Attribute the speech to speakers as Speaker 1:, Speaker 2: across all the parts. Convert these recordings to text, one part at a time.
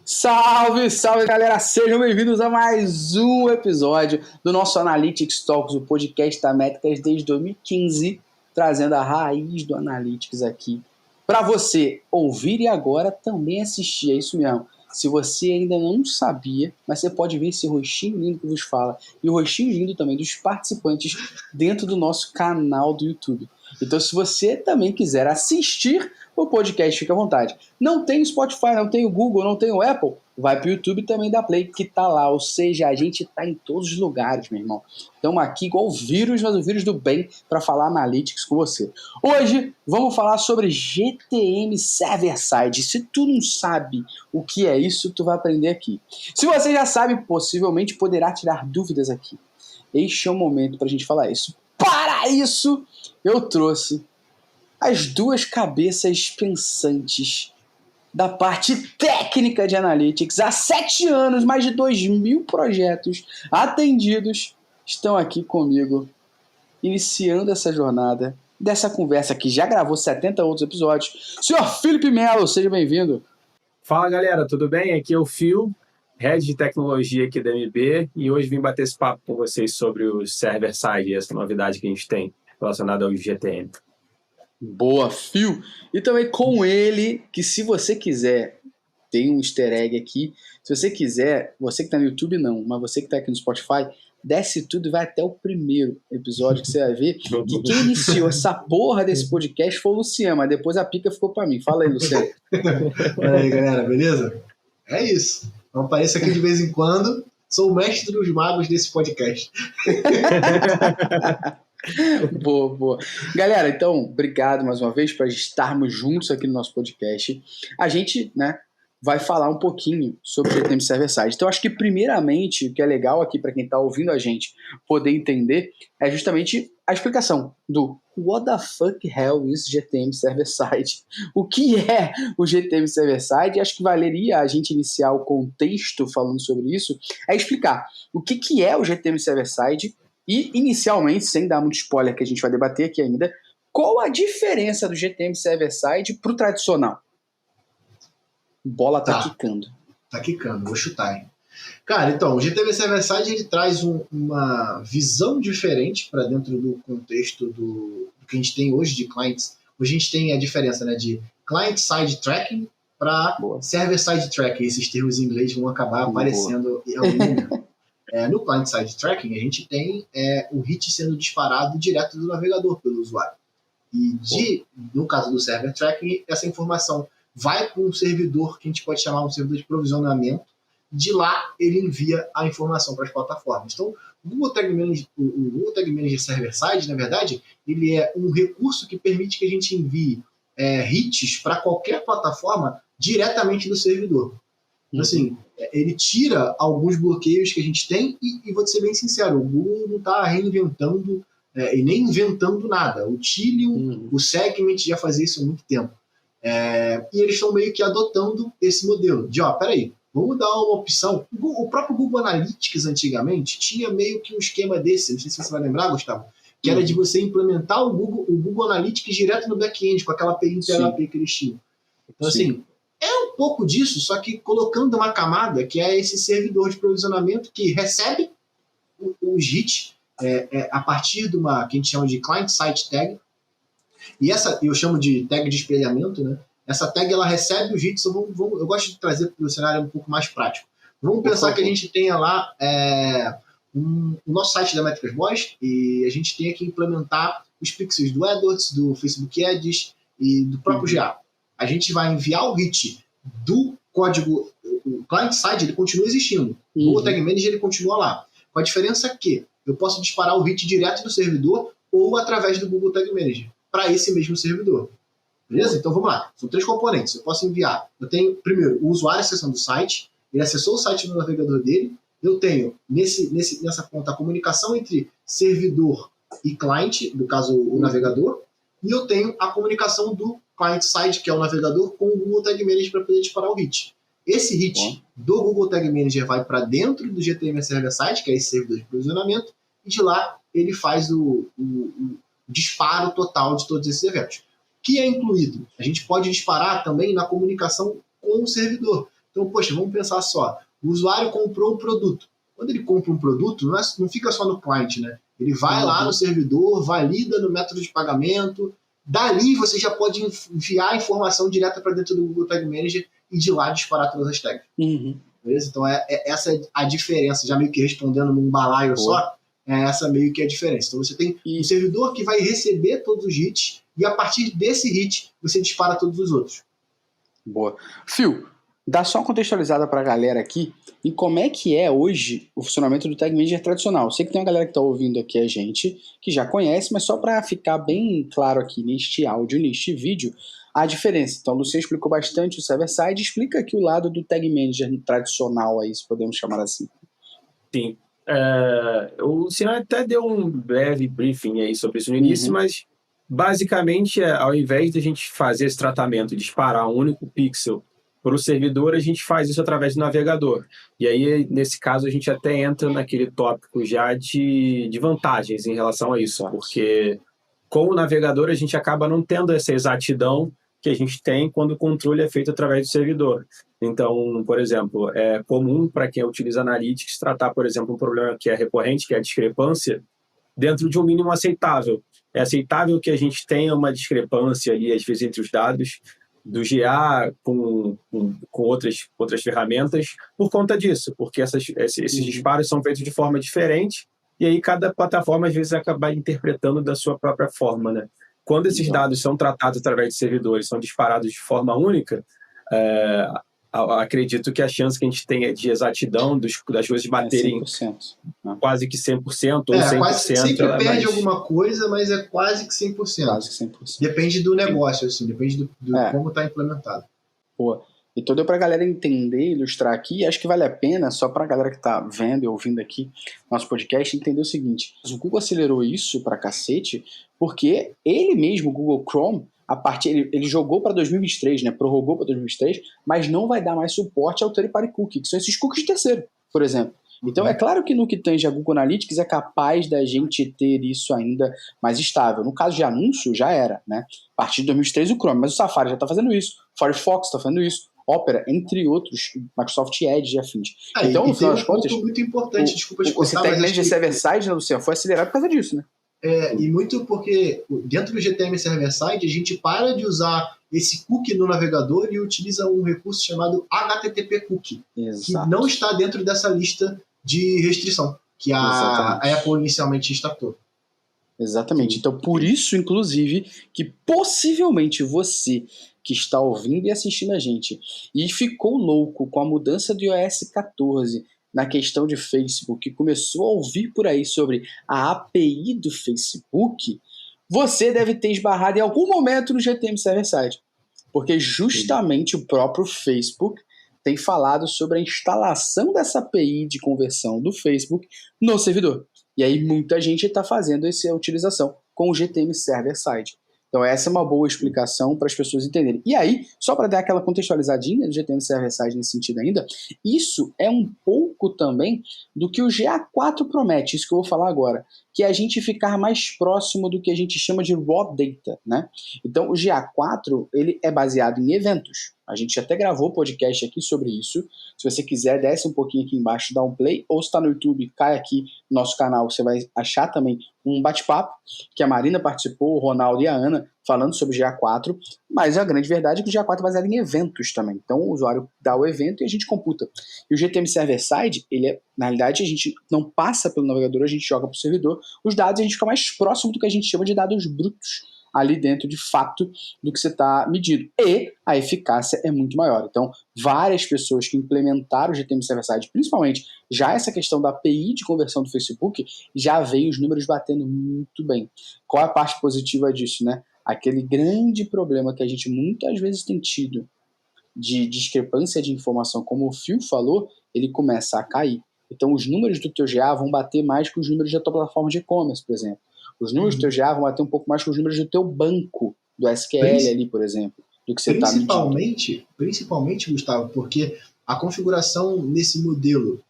Speaker 1: Salve, salve galera, sejam bem-vindos a mais um episódio do nosso Analytics Talks, o podcast da Métricas desde 2015, trazendo a raiz do Analytics aqui para você ouvir e agora também assistir, é isso mesmo. Se você ainda não sabia, mas você pode ver esse rostinho lindo que vos fala e o rostinho lindo também dos participantes dentro do nosso canal do YouTube. Então, se você também quiser assistir o podcast, fica à vontade. Não tem o Spotify, não tem o Google, não tem o Apple, vai pro YouTube também da Play, que tá lá. Ou seja, a gente tá em todos os lugares, meu irmão. Estamos aqui igual o vírus, mas o vírus do bem, para falar Analytics com você. Hoje, vamos falar sobre GTM Server-Side. Se tu não sabe o que é isso, tu vai aprender aqui. Se você já sabe, possivelmente poderá tirar dúvidas aqui. Este é o momento pra gente falar isso. Para isso, eu trouxe as duas cabeças pensantes da parte técnica de Analytics. Há 7 anos, mais de 2.000 projetos atendidos estão aqui comigo, iniciando essa jornada, dessa conversa que já gravou 70 outros episódios. Senhor Felipe Melo, seja bem-vindo.
Speaker 2: Fala galera, tudo bem? Aqui é o Phil, Head de Tecnologia aqui da MB, e hoje vim bater esse papo com vocês sobre o Server-Side, essa novidade que a gente tem relacionada ao GTM.
Speaker 1: Boa, Phil. E também com ele, que se você quiser, tem um easter egg aqui, se você quiser, você que está no YouTube não, mas você que está aqui no Spotify, desce tudo e vai até o primeiro episódio que você vai ver que quem iniciou essa porra desse podcast foi o Luciano, mas depois a pica ficou para mim. Fala aí, Luciano.
Speaker 3: Olha aí, galera, beleza? É isso. Não apareço aqui de vez em quando, sou o mestre dos magos desse podcast.
Speaker 1: Boa, boa. Galera, então, obrigado mais uma vez por estarmos juntos aqui no nosso podcast. A gente, vai falar um pouquinho sobre o GTM Server-Side. Então, acho que primeiramente, o que é legal aqui para quem está ouvindo a gente poder entender é justamente a explicação do what the fuck hell is GTM Server-Side? O que é o GTM Server-Side? Acho que valeria a gente iniciar o contexto falando sobre isso, é explicar o que é o GTM Server-Side e, inicialmente, sem dar muito spoiler que a gente vai debater aqui ainda, qual a diferença do GTM Server-Side para o tradicional? Bola tá quicando.
Speaker 3: Tá quicando, vou chutar, hein? Cara, então, o GTM Server-Side ele traz uma visão diferente para dentro do contexto do que a gente tem hoje de clients. Hoje a gente tem a diferença de client-side tracking para server-side tracking. Esses termos em inglês vão acabar aparecendo em algum momento. No client-side tracking, a gente tem o hit sendo disparado direto do navegador pelo usuário. E no caso do server tracking, essa informação vai para um servidor que a gente pode chamar um servidor de provisionamento. De lá, ele envia a informação para as plataformas. Então, o Google Tag Manager Server-Side, na verdade, ele é um recurso que permite que a gente envie hits para qualquer plataforma diretamente do servidor. Então, assim, ele tira alguns bloqueios que a gente tem e vou te ser bem sincero, o Google não está reinventando e nem inventando nada. O Tilium, o Segment já fazia isso há muito tempo. E eles estão meio que adotando esse modelo de, peraí, vamos dar uma opção. O próprio Google Analytics, antigamente, tinha meio que um esquema desse, não sei se você vai lembrar, Gustavo, que era de você implementar o Google Analytics direto no back-end, com aquela API PHP que eles tinham. Então, assim, é um pouco disso, só que colocando uma camada que é esse servidor de provisionamento que recebe os hits a partir de uma que a gente chama de client-side tag. E essa eu chamo de tag de espelhamento, né? Essa tag ela recebe os hits. Eu gosto de trazer para o cenário um pouco mais prático. Vamos pensar que a gente tenha lá o nosso site da Métricas Boys e a gente tenha que implementar os pixels do AdWords, do Facebook Ads e do próprio GA. A gente vai enviar o hit do código, o client-side ele continua existindo. O Google Tag Manager ele continua lá. Com a diferença que eu posso disparar o hit direto do servidor ou através do Google Tag Manager para esse mesmo servidor. Beleza? Então vamos lá. São 3 componentes. Eu posso enviar. Eu tenho, primeiro, o usuário acessando o site. Ele acessou o site no navegador dele. Eu tenho, nessa ponta, a comunicação entre servidor e cliente, no caso, o navegador. E eu tenho a comunicação do client-side, que é o navegador, com o Google Tag Manager para poder disparar o hit. Esse hit do Google Tag Manager vai para dentro do GTM Server-Side, que é esse servidor de provisionamento, e de lá ele faz o disparo total de todos esses eventos. O que é incluído? A gente pode disparar também na comunicação com o servidor. Então, poxa, vamos pensar só. O usuário comprou o produto. Quando ele compra um produto, não fica só no client, né? Ele vai lá no servidor, valida no método de pagamento. Dali você já pode enviar a informação direta para dentro do Google Tag Manager e de lá disparar todas as tags. Beleza? Então, essa é a diferença, já meio que respondendo num balaio só, essa meio que é a diferença. Então, você tem um servidor que vai receber todos os hits e a partir desse hit, você dispara todos os outros.
Speaker 1: Boa. Phil, dá só uma contextualizada para a galera aqui em como é que é hoje o funcionamento do Tag Manager tradicional. Sei que tem uma galera que está ouvindo aqui a gente, que já conhece, mas só para ficar bem claro aqui neste áudio, neste vídeo, a diferença. Então, o Luciano explicou bastante o server-side, explica aqui o lado do Tag Manager tradicional aí, se podemos chamar assim.
Speaker 2: Sim. O Luciano até deu um breve briefing aí sobre isso no início, mas basicamente, ao invés de a gente fazer esse tratamento, disparar um único pixel para o servidor, a gente faz isso através do navegador. E aí, nesse caso, a gente até entra naquele tópico já de vantagens em relação a isso, porque com o navegador a gente acaba não tendo essa exatidão que a gente tem quando o controle é feito através do servidor. Então, por exemplo, é comum para quem utiliza Analytics tratar, por exemplo, um problema que é recorrente, que é a discrepância, dentro de um mínimo aceitável. É aceitável que a gente tenha uma discrepância ali, às vezes, entre os dados do GA com outras ferramentas por conta disso, porque esses disparos são feitos de forma diferente e aí cada plataforma, às vezes, acaba interpretando da sua própria forma, né? Quando esses dados são tratados através de servidores, são disparados de forma única, acredito que a chance que a gente tenha de exatidão das coisas baterem
Speaker 1: 100%, né?
Speaker 2: Quase que 100% ou 100%.
Speaker 3: Quase, sempre perde alguma coisa, mas é quase que 100%.
Speaker 1: Quase que 100%.
Speaker 3: Depende do negócio, assim, depende do como está implementado.
Speaker 1: Boa. Então deu para a galera entender, ilustrar aqui, acho que vale a pena, só para a galera que está vendo e ouvindo aqui nosso podcast, entender o seguinte: o Google acelerou isso para cacete, porque ele mesmo, o Google Chrome, ele jogou para 2023, né, prorrogou para 2023, mas não vai dar mais suporte ao third-party cookie, que são esses cookies de terceiro, por exemplo. Então é claro que no que tange a Google Analytics é capaz da gente ter isso ainda mais estável. No caso de anúncio, já era, né? A partir de 2023 o Chrome, mas o Safari já está fazendo isso, o Firefox está fazendo isso, Opera, entre outros, Microsoft Edge e afins. Então, no final das contas,
Speaker 3: muito importante, desculpa te cortar,
Speaker 1: esse Tag Manager server-side, né, Luciano, foi acelerado por causa disso, né?
Speaker 3: E muito porque dentro do GTM server-side a gente para de usar esse cookie no navegador e utiliza um recurso chamado HTTP cookie, que não está dentro dessa lista de restrição que a Apple inicialmente startou.
Speaker 1: Exatamente. Então, por isso, inclusive, que possivelmente você que está ouvindo e assistindo a gente e ficou louco com a mudança do iOS 14 na questão de Facebook, que começou a ouvir por aí sobre a API do Facebook, você deve ter esbarrado em algum momento no GTM Server-Side. Porque justamente o próprio Facebook tem falado sobre a instalação dessa API de conversão do Facebook no servidor. E aí muita gente está fazendo essa utilização com o GTM Server-Side. Então essa é uma boa explicação para as pessoas entenderem. E aí, só para dar aquela contextualizadinha do GTM Server-Side nesse sentido ainda, isso é um pouco também do que o GA4 promete, isso que eu vou falar agora, que é a gente ficar mais próximo do que a gente chama de raw data, né? Então o GA4 ele é baseado em eventos. A gente até gravou podcast aqui sobre isso. Se você quiser, desce um pouquinho aqui embaixo, dá um play, ou se está no YouTube, cai aqui no nosso canal, você vai achar também um bate-papo, que a Marina participou, o Ronaldo e a Ana, falando sobre o GA4, mas a grande verdade é que o GA4 é baseado em eventos também. Então o usuário dá o evento e a gente computa. E o GTM Server-Side, na realidade, a gente não passa pelo navegador, a gente joga para o servidor os dados e a gente fica mais próximo do que a gente chama de dados brutos ali dentro, de fato, do que você está medindo. E a eficácia é muito maior. Então, várias pessoas que implementaram o GTM Server-Side, principalmente já essa questão da API de conversão do Facebook, já veio os números batendo muito bem. Qual é a parte positiva disso, né? Aquele grande problema que a gente muitas vezes tem tido de discrepância de informação, como o Phil falou, ele começa a cair. Então, os números do teu GA vão bater mais que os números da tua plataforma de e-commerce, por exemplo. Os números do teu GA vão bater um pouco mais que os números do teu banco, do SQL ali, por exemplo, do que você está medindo.
Speaker 3: Principalmente, Gustavo, porque a configuração nesse modelo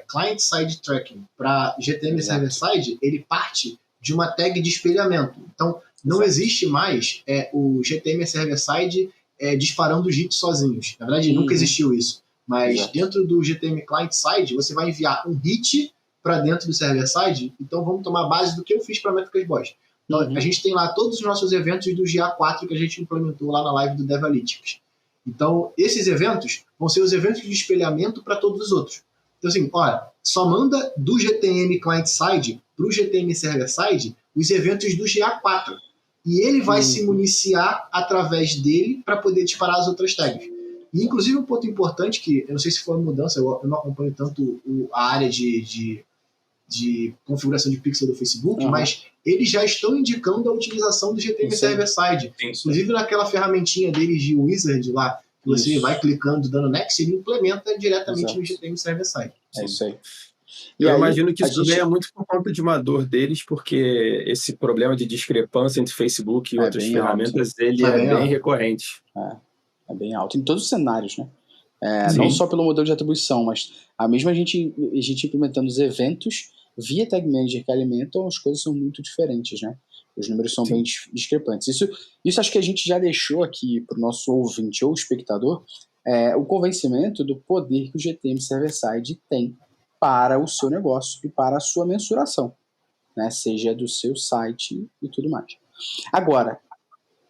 Speaker 3: client-side tracking para GTM Server-Side, ele parte de uma tag de espelhamento. Então, não existe mais o GTM Server-Side disparando os hits sozinhos. Na verdade, nunca existiu isso. Mas
Speaker 1: Exato.
Speaker 3: dentro do GTM Client-Side, você vai enviar um hit para dentro do server-side. Então vamos tomar a base do que eu fiz para Métricas Boss. Então a gente tem lá todos os nossos eventos do GA4 que a gente implementou lá na live do Devalytics. Então esses eventos vão ser os eventos de espelhamento para todos os outros. Então assim, olha, só manda do GTM Client-Side para o GTM Server-Side os eventos do GA4. E ele vai se municiar através dele para poder disparar as outras tags. E, inclusive, um ponto importante que, eu não sei se foi uma mudança, eu não acompanho tanto a área de configuração de pixel do Facebook, mas eles já estão indicando a utilização do GTM Server-Side. Inclusive, naquela ferramentinha deles de Wizard lá, que você vai clicando, dando next, ele implementa diretamente no GTM Server-Side.
Speaker 1: É isso aí.
Speaker 2: Eu imagino que isso também é muito por conta de uma dor deles, porque esse problema de discrepância entre Facebook e outras ferramentas, ele é bem recorrente.
Speaker 1: É bem alto. Em todos os cenários, né? Não só pelo modelo de atribuição, mas a gente implementando os eventos via Tag Manager que alimentam, as coisas são muito diferentes, né? Os números são bem discrepantes. Isso acho que a gente já deixou aqui para o nosso ouvinte ou espectador o convencimento do poder que o GTM Server-Side tem para o seu negócio e para a sua mensuração, né? Seja do seu site e tudo mais. Agora,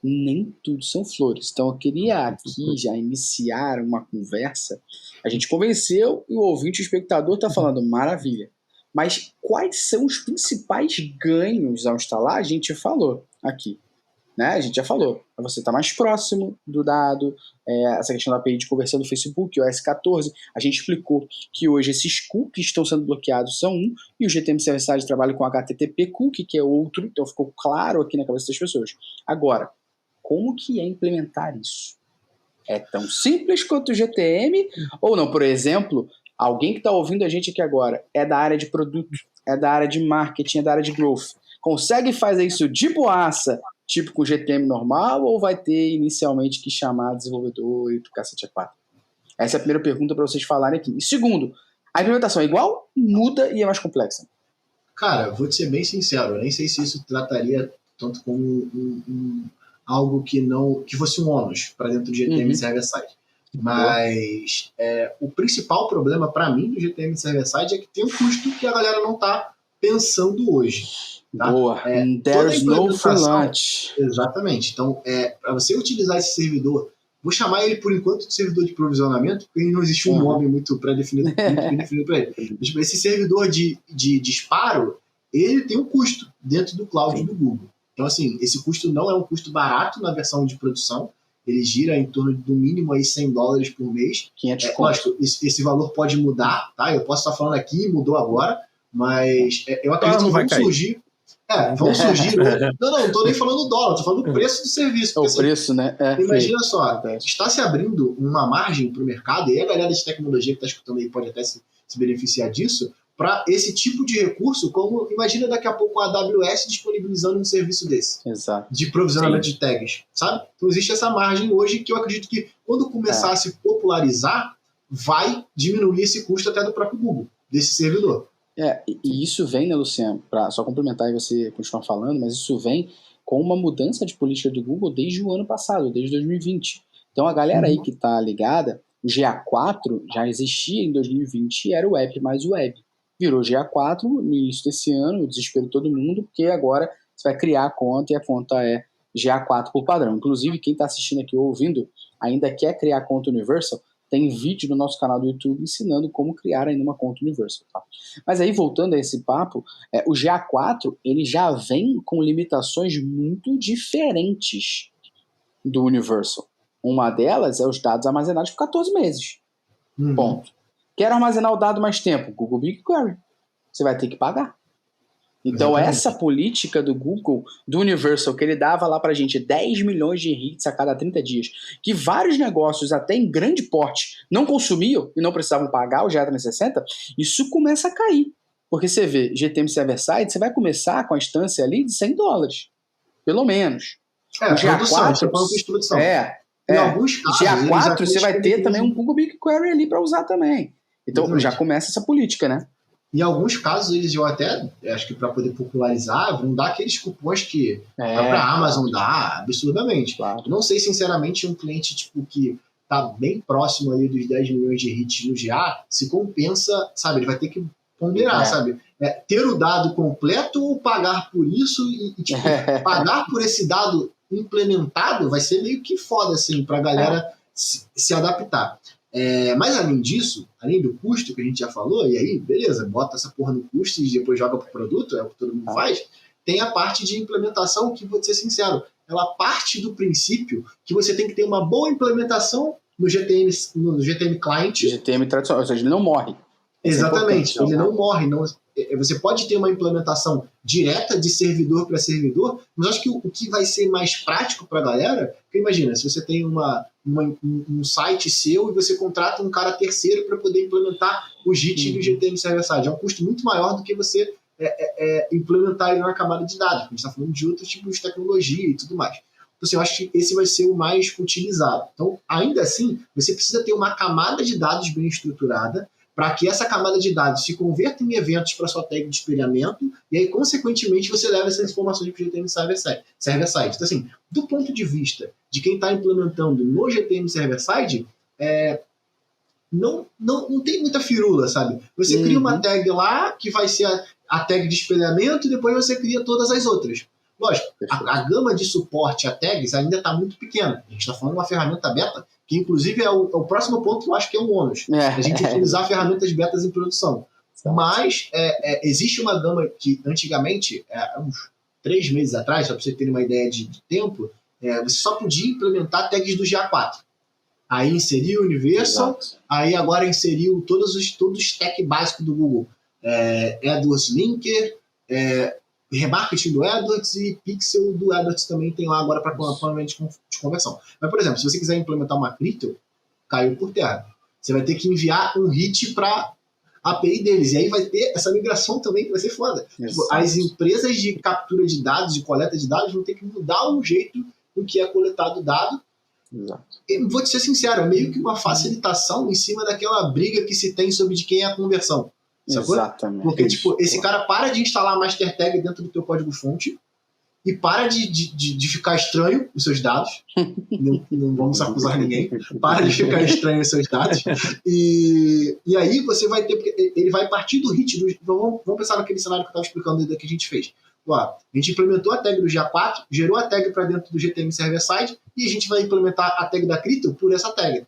Speaker 1: nem tudo são flores. Então eu queria aqui já iniciar uma conversa. A gente convenceu e o ouvinte, o espectador está falando, maravilha. Mas quais são os principais ganhos ao instalar? A gente falou aqui. Né? A gente já falou. Você está mais próximo do dado, essa questão da API de conversão do Facebook, o OS 14. A gente explicou que hoje esses cookies que estão sendo bloqueados são um, e o GTM Server-Side trabalha com HTTP cookie, que é outro. Então ficou claro aqui na cabeça das pessoas. Agora, como que é implementar isso? É tão simples quanto o GTM? Ou não? Por exemplo, alguém que está ouvindo a gente aqui agora é da área de produto, é da área de marketing, é da área de growth. Consegue fazer isso de boaça, tipo com GTM normal, ou vai ter inicialmente que chamar desenvolvedor e pro cacete a 4? Essa é a primeira pergunta para vocês falarem aqui. E segundo, a implementação é igual, muda e é mais complexa?
Speaker 3: Cara, vou te ser bem sincero, eu nem sei se isso trataria tanto como algo que fosse um ônus para dentro do GTM Server-Side. Mas o principal problema para mim do GTM Server-Side é que tem um custo que a galera não está pensando hoje. Tá?
Speaker 1: Boa. There's no free lunch.
Speaker 3: Exatamente. Então, para você utilizar esse servidor, vou chamar ele por enquanto de servidor de provisionamento, porque não existe um nome muito pré-definido para ele. Esse servidor de disparo, ele tem um custo dentro do cloud do Google. Então, assim, esse custo não é um custo barato na versão de produção. Ele gira em torno do mínimo aí $100 por mês. Lógico, esse valor pode mudar, tá? Eu posso estar falando aqui, mudou agora, mas eu acredito que vão surgir. Não tô nem falando do dólar, tô falando do preço do serviço.
Speaker 1: Porque, o preço, né?
Speaker 3: Imagina só, está se abrindo uma margem para o mercado, e a galera de tecnologia que está escutando aí pode até se beneficiar disso, para esse tipo de recurso, como imagina daqui a pouco a AWS disponibilizando um serviço desse.
Speaker 1: Exato.
Speaker 3: De provisionamento de tags, sabe? Então existe essa margem hoje que eu acredito que quando começar a se popularizar, vai diminuir esse custo até do próprio Google, desse servidor.
Speaker 1: E isso vem, né, Luciano, para só complementar e você continuar falando, mas isso vem com uma mudança de política do Google desde o ano passado, desde 2020. Então a galera aí que está ligada, o GA4 já existia em 2020 e era o app mais o web. Virou GA4 no início desse ano, o desespero de todo mundo, porque agora você vai criar a conta e a conta é GA4 por padrão. Inclusive, quem está assistindo aqui ou ouvindo ainda quer criar conta Universal, tem vídeo no nosso canal do YouTube ensinando como criar ainda uma conta Universal. Tá? Mas aí, voltando a esse papo, o GA4 ele já vem com limitações muito diferentes do Universal. Uma delas é os dados armazenados por 14 meses. Ponto. Quero armazenar o dado mais tempo? Google BigQuery. Você vai ter que pagar. Então, essa política do Google, do Universal, que ele dava lá pra gente 10 milhões de hits a cada 30 dias, que vários negócios, até em grande porte, não consumiam e não precisavam pagar o GA360, isso começa a cair. Porque você vê, GTM Server-Side, você vai começar com a instância ali de $100. Pelo menos.
Speaker 3: O GA4, produção. Em alguns casos,
Speaker 1: GA4 você vai ter também um Google BigQuery ali para usar também. Então já começa essa política, né?
Speaker 3: Em alguns casos, eles vão até, acho que para poder popularizar, vão dar aqueles cupons que a própria Amazon dá absurdamente.
Speaker 1: Claro.
Speaker 3: Não sei, sinceramente, um cliente tipo que tá bem próximo ali dos 10 milhões de hits no GA, se compensa, sabe? Ele vai ter que ponderar, sabe? Ter o dado completo ou pagar por isso e tipo, pagar por esse dado implementado vai ser meio que foda, assim, pra galera se adaptar. Mas além disso, além do custo que a gente já falou, e aí, beleza, bota essa porra no custo e depois joga pro produto, é o que todo mundo faz, tem a parte de implementação que, vou ser sincero, ela parte do princípio que você tem que ter uma boa implementação no GTM Client.
Speaker 1: GTM tradicional, ou seja, ele não morre.
Speaker 3: Exatamente, ele não morre. Você pode ter uma implementação direta de servidor para servidor, mas acho que o que vai ser mais prático para a galera, porque imagina, se você tem um site seu e você contrata um cara terceiro para poder implementar o JIT do GTM Server-Side, é um custo muito maior do que você implementar ele na camada de dados, porque a gente está falando de outros tipos de tecnologia e tudo mais. Então, assim, eu acho que esse vai ser o mais utilizado. Então, ainda assim, você precisa ter uma camada de dados bem estruturada para que essa camada de dados se converta em eventos para sua tag de espelhamento e aí, consequentemente, você leva essas informações para o GTM Server-Side. Então, assim, do ponto de vista de quem está implementando no GTM Server-Side, não tem muita firula, sabe? Você cria uma tag lá que vai ser a tag de espelhamento e depois você cria todas as outras. Lógico, a gama de suporte a tags ainda está muito pequena. A gente está falando de uma ferramenta beta, que inclusive é o próximo ponto que eu acho que é um ônus. A gente utilizar ferramentas betas em produção. Mas existe uma gama que antigamente, uns 3 meses atrás, só para você ter uma ideia de tempo, você só podia implementar tags do GA4. Aí inseriu o Universal, aí agora inseriu todo o stack básico do Google. AdWords Linker, remarketing do AdWords e Pixel do AdWords também tem lá agora para planejamento de conversão. Mas, por exemplo, se você quiser implementar uma crypto, caiu por terra. Você vai ter que enviar um hit para a API deles. E aí vai ter essa migração também que vai ser foda. Tipo, as empresas de captura de dados, de coleta de dados, vão ter que mudar o jeito com que é coletado o dado. E vou te ser sincero, é meio que uma facilitação em cima daquela briga que se tem sobre de quem é a conversão. Sacou?
Speaker 1: Exatamente.
Speaker 3: Porque, tipo, esse cara para de instalar master tag dentro do teu código-fonte e para de ficar estranho os seus dados. não vamos acusar ninguém. Para de ficar estranho os seus dados. E aí você vai ter... Porque ele vai partir do hit do... Vamos pensar naquele cenário que eu estava explicando que a gente fez. A gente implementou a tag do GA4, gerou a tag para dentro do GTM Server-Side e a gente vai implementar a tag da Crypto por essa tag.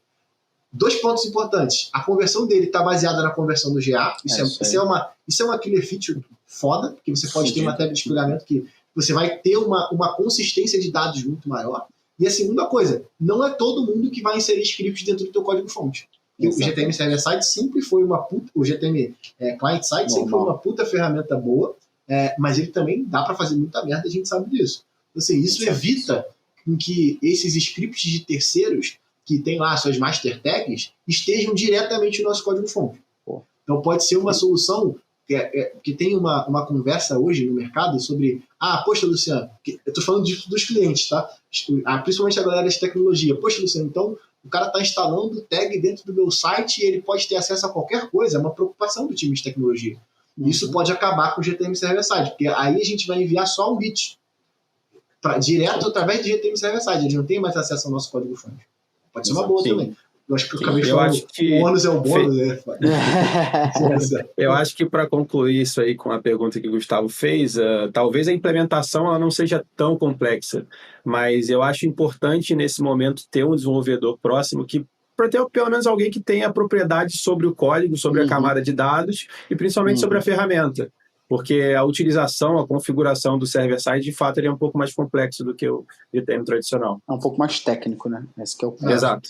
Speaker 3: 2 pontos importantes. A conversão dele está baseada na conversão do GA. Isso é uma killer feature foda, porque você pode ter uma tag de espelhamento que você vai ter uma consistência de dados muito maior. E a segunda coisa, não é todo mundo que vai inserir scripts dentro do teu código-fonte. O GTM Server-Side sempre foi uma puta... O GTM Client-Side sempre foi uma puta ferramenta boa, mas ele também dá para fazer muita merda, a gente sabe disso. Então, assim, isso evita que esses scripts de terceiros que tem lá suas master tags estejam diretamente no nosso código-fonte. Então pode ser uma solução que tem uma conversa hoje no mercado sobre poxa, Luciano, eu estou falando dos clientes, tá? Principalmente a galera de tecnologia. Poxa, Luciano, então o cara está instalando tag dentro do meu site e ele pode ter acesso a qualquer coisa. É uma preocupação do time de tecnologia. Isso pode acabar com o GTM Server-Side, porque aí a gente vai enviar só um hit direto através do GTM Server-Side. Ele não tem mais acesso ao nosso código-fonte. Pode ser uma boa também. Eu acho que eu acabei falando que o ônus é o bônus.
Speaker 2: Eu acho que para concluir isso aí com a pergunta que o Gustavo fez, talvez a implementação ela não seja tão complexa, mas eu acho importante nesse momento ter um desenvolvedor próximo para ter pelo menos alguém que tenha propriedade sobre o código, sobre a camada de dados e principalmente sobre a ferramenta. Porque a utilização, a configuração do server-side, de fato, ele é um pouco mais complexo do que o GTM tradicional.
Speaker 1: É um pouco mais técnico, né? Esse que é o ponto.
Speaker 2: Exato.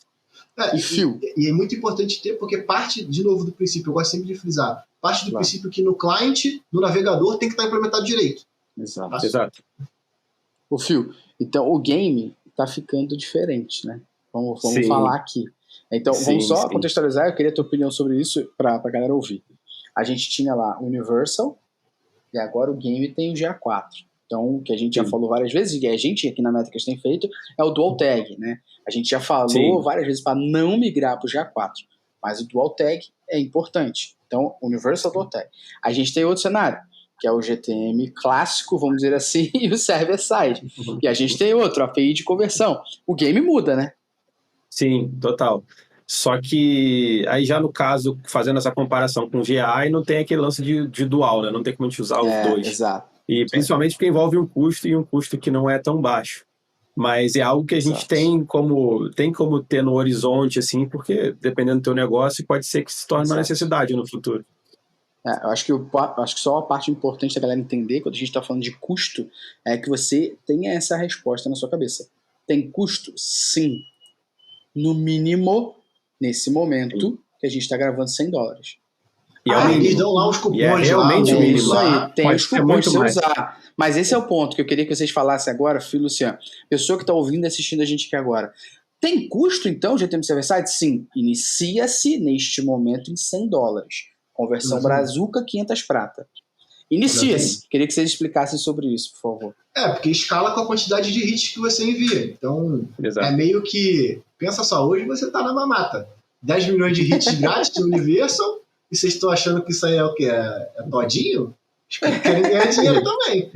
Speaker 3: E é muito importante ter, porque parte, de novo, do princípio, eu gosto sempre de frisar, parte do princípio que no client, no navegador, tem que estar implementado direito.
Speaker 2: Exato.
Speaker 1: O Phil, então o game está ficando diferente, né? Vamos falar aqui. Então, vamos só contextualizar, eu queria a tua opinião sobre isso para a galera ouvir. A gente tinha lá Universal, e agora o game tem o GA4. Então, o que a gente já falou várias vezes, e a gente aqui na Métricas tem feito, é o Dual Tag, né? A gente já falou várias vezes para não migrar para o GA4, mas o Dual Tag é importante. Então, Universal Dual Tag. A gente tem outro cenário, que é o GTM clássico, vamos dizer assim, e o Server-Side. E a gente tem outro, a API de conversão. O game muda, né?
Speaker 2: Sim, total. Só que aí já no caso, fazendo essa comparação com o GA, não tem aquele lance de dual, né? Não tem como a gente usar os dois.
Speaker 1: Exato.
Speaker 2: E principalmente porque envolve um custo e um custo que não é tão baixo. Mas é algo que a gente tem como ter no horizonte, assim, porque dependendo do teu negócio, pode ser que se torne uma necessidade no futuro.
Speaker 1: Eu acho que só a parte importante da galera entender, quando a gente está falando de custo, é que você tenha essa resposta na sua cabeça. Tem custo? Sim. No mínimo, nesse momento, que a gente está gravando $100.
Speaker 3: E eles dão lá os cupons.
Speaker 2: E é realmente o mínimo.
Speaker 1: Isso aí, tem os cupons pra você
Speaker 2: mais.
Speaker 1: usar. Mas esse é o ponto que eu queria que vocês falassem agora, filho Luciano. Pessoa que está ouvindo e assistindo a gente aqui agora. Tem custo, então, de GTM Server Side? Sim. Inicia-se, neste momento, em $100. Conversão brazuca, 500 prata. Inicia-se. Queria que vocês explicassem sobre isso, por favor.
Speaker 3: Porque escala com a quantidade de hits que você envia. Então, é meio que... Pensa só, hoje você tá na mamata. 10 milhões de hits grátis no Universal, e vocês estão achando que isso aí é o quê? É todinho? Os caras querem ganhar dinheiro também.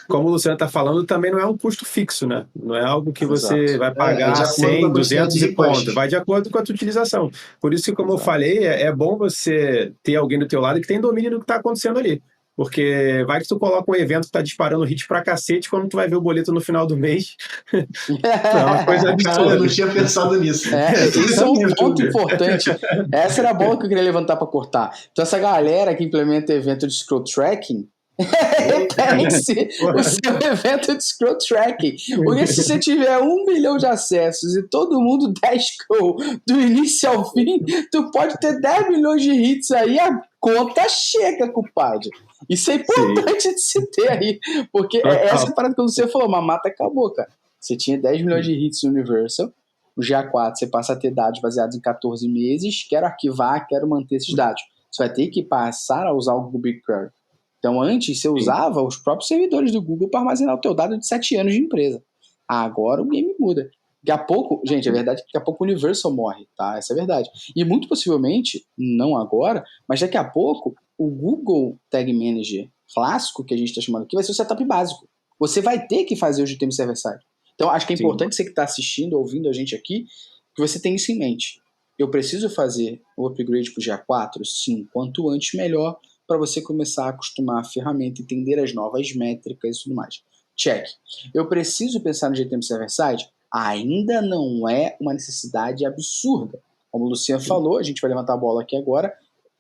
Speaker 2: Como o Luciano está falando, também não é um custo fixo, né? Não é algo que você vai pagar 100, 200 e ponto. Vai de acordo com a tua utilização. Por isso que, como eu falei, é bom você ter alguém do teu lado que tem domínio do que está acontecendo ali. Porque vai que tu coloca um evento que tá disparando hit pra cacete, quando tu vai ver o boleto no final do mês. É uma coisa absurda.
Speaker 3: Eu não tinha pensado nisso.
Speaker 1: Isso é um ponto importante. Essa era a bola que eu queria levantar pra cortar. Então, essa galera que implementa evento de scroll tracking, repense o seu evento de scroll tracking. Porque se você tiver 1 milhão de acessos e todo mundo 10 scroll do início ao fim, tu pode ter 10 milhões de hits aí, a conta chega, compadre. Isso é importante de se ter aí, porque essa parada que você falou, uma mata acabou, cara. Você tinha 10 milhões de hits no Universal, o GA4 você passa a ter dados baseados em 14 meses, quero arquivar, quero manter esses dados. Você vai ter que passar a usar o Google BigQuery. Então, antes, você usava os próprios servidores do Google para armazenar o teu dado de 7 anos de empresa. Agora o game muda. Daqui a pouco, gente, é verdade que daqui a pouco o Universal morre, tá? Essa é a verdade. E muito possivelmente, não agora, mas daqui a pouco, o Google Tag Manager clássico, que a gente está chamando aqui, vai ser o setup básico. Você vai ter que fazer o GTM Server Side. Então, acho que é importante você que está assistindo, ouvindo a gente aqui, que você tenha isso em mente. Eu preciso fazer o upgrade para o GA4? Sim. Quanto antes, melhor, para você começar a acostumar a ferramenta, entender as novas métricas e tudo mais. Check. Eu preciso pensar no GTM Server Side? Ainda não é uma necessidade absurda. Como o Luciano falou, a gente vai levantar a bola aqui agora,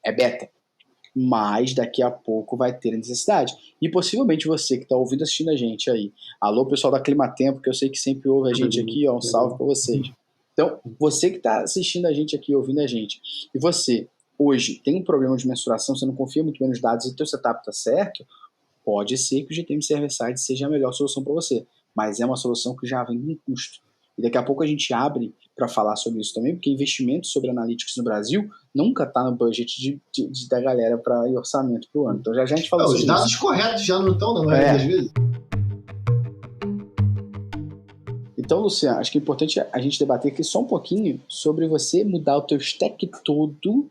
Speaker 1: é beta. Mas daqui a pouco vai ter a necessidade. E possivelmente você que está ouvindo, assistindo a gente aí. Alô, pessoal da Climatempo, que eu sei que sempre ouve a gente aqui, ó, um salve para vocês. Então, você que está assistindo a gente aqui, ouvindo a gente, e você hoje tem um problema de mensuração, você não confia muito bem nos dados e o teu setup está certo, pode ser que o GTM Server Side seja a melhor solução para você. Mas é uma solução que já vem com custo. E daqui a pouco a gente abre para falar sobre isso também, porque investimento sobre Analytics no Brasil nunca está no budget da galera para orçamento para o ano. Então já a gente fala sobre isso.
Speaker 3: Os dados corretos já não estão, na maioria das vezes.
Speaker 1: Então, Luciano, acho que é importante a gente debater aqui só um pouquinho sobre você mudar o teu stack todo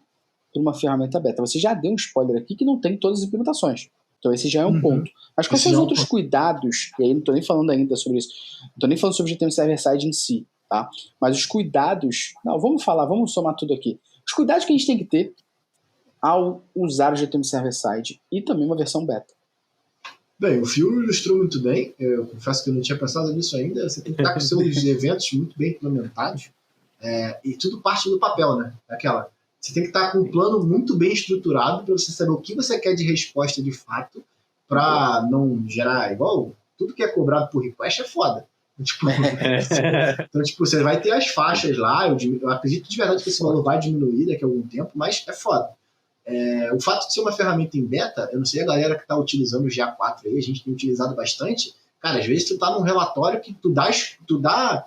Speaker 1: para uma ferramenta beta. Você já deu um spoiler aqui que não tem todas as implementações. Então esse já é um ponto. Mas quais são os outros cuidados? E aí não estou nem falando ainda sobre isso. Não estou nem falando sobre o GTM Server Side em si, tá? Mas os cuidados... Não, vamos somar tudo aqui. Os cuidados que a gente tem que ter ao usar o GTM Server Side e também uma versão beta.
Speaker 3: Bem, o Phil ilustrou muito bem. Eu confesso que eu não tinha pensado nisso ainda. Você tem que estar com seus eventos muito bem implementados. E tudo parte do papel, né? Você tem que estar com um plano muito bem estruturado para você saber o que você quer de resposta de fato, para não gerar igual tudo que é cobrado por request é foda. Então, você vai ter as faixas lá, eu acredito de verdade que esse valor vai diminuir daqui a algum tempo, mas é foda. O fato de ser uma ferramenta em beta, eu não sei a galera que está utilizando o GA4 aí, a gente tem utilizado bastante, cara, às vezes tu tá num relatório que tu dá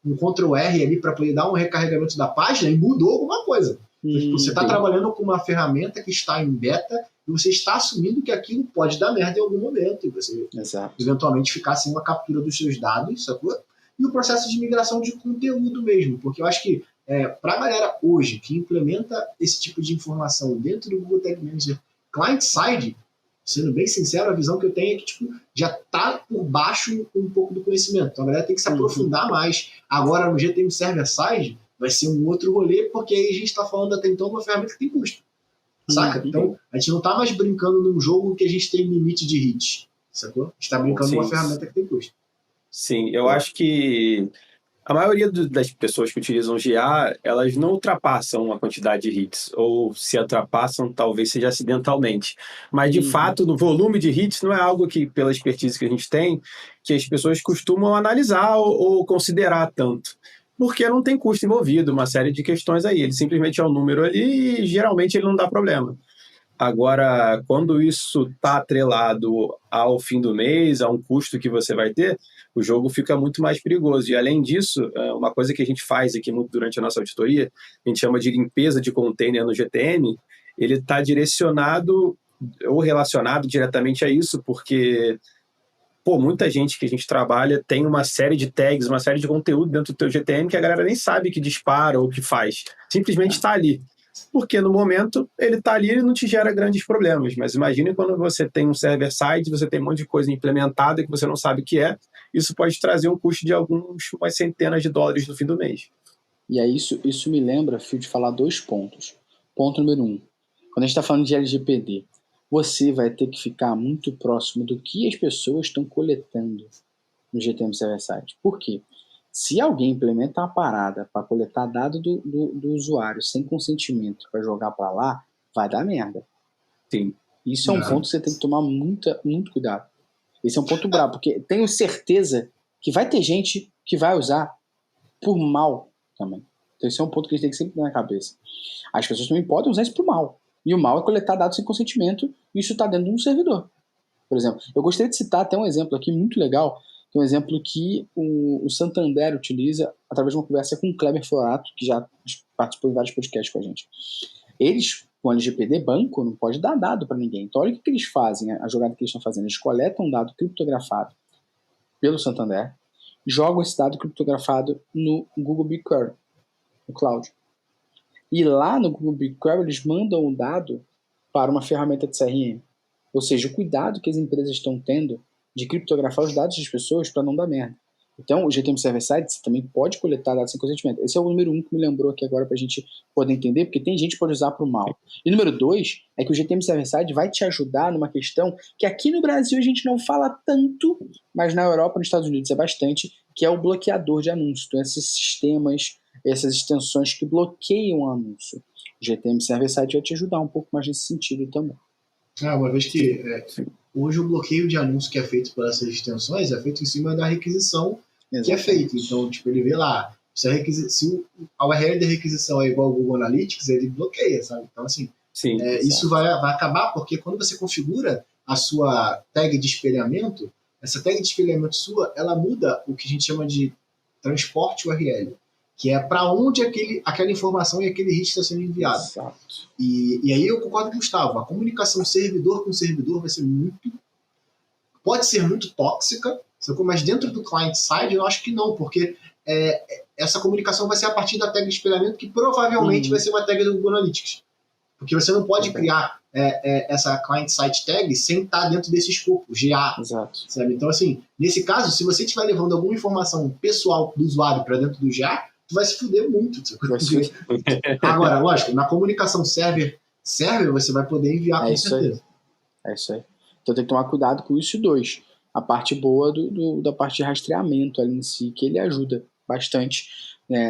Speaker 3: um Ctrl+R ali para poder dar um recarregamento da página e mudou alguma coisa. Você está trabalhando com uma ferramenta que está em beta e você está assumindo que aquilo pode dar merda em algum momento e você eventualmente ficar sem uma captura dos seus dados, sacou? E o processo de migração de conteúdo mesmo, porque eu acho que para a galera hoje que implementa esse tipo de informação dentro do Google Tag Manager client-side, Sendo bem sincero, a visão que eu tenho é que tipo, já está por baixo um pouco do conhecimento. Então a galera tem que se aprofundar mais. Agora, no GTM Server-Side, vai ser um outro rolê, porque aí a gente está falando até então de uma ferramenta que tem custo. Saca? Então, a gente não está mais brincando num jogo que a gente tem limite de hits. Sacou? A gente está brincando numa ferramenta que tem custo.
Speaker 2: Sim, eu acho que a maioria das pessoas que utilizam GA, elas não ultrapassam a quantidade de hits, ou se ultrapassam, talvez seja acidentalmente. Mas, de fato, no volume de hits, não é algo que, pela expertise que a gente tem, que as pessoas costumam analisar ou considerar tanto. Porque não tem custo envolvido, uma série de questões aí. Ele simplesmente é um número ali e, geralmente, ele não dá problema. Agora, quando isso está atrelado ao fim do mês, a um custo que você vai ter, o jogo fica muito mais perigoso. E, além disso, uma coisa que a gente faz aqui muito durante a nossa auditoria, a gente chama de limpeza de container no GTM, ele está direcionado ou relacionado diretamente a isso, porque muita gente que a gente trabalha tem uma série de tags, uma série de conteúdo dentro do teu GTM que a galera nem sabe que dispara ou que faz. Simplesmente está ali. Porque no momento ele está ali e não te gera grandes problemas. Mas imagine quando você tem um server-side, você tem um monte de coisa implementada que você não sabe o que é, isso pode trazer um custo de umas centenas de dólares no fim do mês.
Speaker 1: E aí isso me lembra, Fio, de falar 2 pontos. Ponto número 1. Quando a gente está falando de LGPD, você vai ter que ficar muito próximo do que as pessoas estão coletando no GTM Server-Side. Por quê? Se alguém implementa uma parada para coletar dado do usuário sem consentimento para jogar para lá, vai dar merda.
Speaker 2: Sim.
Speaker 1: Isso é um ponto que você tem que tomar muito cuidado. Esse é um ponto brabo, porque tenho certeza que vai ter gente que vai usar por mal também. Então esse é um ponto que a gente tem que sempre ter na cabeça. As pessoas também podem usar isso por mal. E o mal é coletar dados sem consentimento, e isso está dentro de um servidor. Por exemplo, eu gostaria de citar até um exemplo aqui muito legal, que é um exemplo que o Santander utiliza através de uma conversa com o Kleber Florato, que já participou de vários podcasts com a gente. Eles, com o LGPD, banco não pode dar dado para ninguém. Então, olha o que eles fazem, a jogada que eles estão fazendo. Eles coletam um dado criptografado pelo Santander, jogam esse dado criptografado no Google BigQuery, no cloud. E lá no Google BigQuery, eles mandam o dado para uma ferramenta de CRM. Ou seja, o cuidado que as empresas estão tendo de criptografar os dados das pessoas para não dar merda. Então, o GTM Server-Side você também pode coletar dados sem consentimento. Esse é o número 1 que me lembrou aqui agora para a gente poder entender, porque tem gente que pode usar para o mal. E número 2 é que o GTM Server-Side vai te ajudar numa questão que aqui no Brasil a gente não fala tanto, mas na Europa e nos Estados Unidos é bastante, que é o bloqueador de anúncios. Então, esses sistemas, essas extensões que bloqueiam o anúncio. O GTM Server-Side vai te ajudar um pouco mais nesse sentido também.
Speaker 3: Uma vez que hoje o bloqueio de anúncio que é feito por essas extensões é feito em cima da requisição que é feita. Então, tipo, ele vê lá, se a URL da requisição é igual ao Google Analytics, ele bloqueia, sabe? Então, assim, isso vai acabar porque quando você configura a sua tag de espelhamento, essa tag de espelhamento sua, ela muda o que a gente chama de transporte URL, que é para onde aquela informação e aquele hit está sendo enviado.
Speaker 1: Exato.
Speaker 3: E aí eu concordo com o Gustavo, a comunicação servidor com servidor vai ser pode ser muito tóxica, mas dentro do client-side eu acho que não, porque essa comunicação vai ser a partir da tag de espelhamento, que provavelmente vai ser uma tag do Google Analytics. Porque você não pode criar essa client-side tag sem estar dentro desse escopo, GA.
Speaker 1: Exato.
Speaker 3: Sabe? Então, assim, nesse caso, se você estiver levando alguma informação pessoal do usuário para dentro do GA, tu vai se fuder muito. Agora, lógico, na comunicação server você vai poder enviar com certeza.
Speaker 1: É isso aí. Então tem que tomar cuidado com isso. 2. A parte boa da parte de rastreamento ali em si, que ele ajuda bastante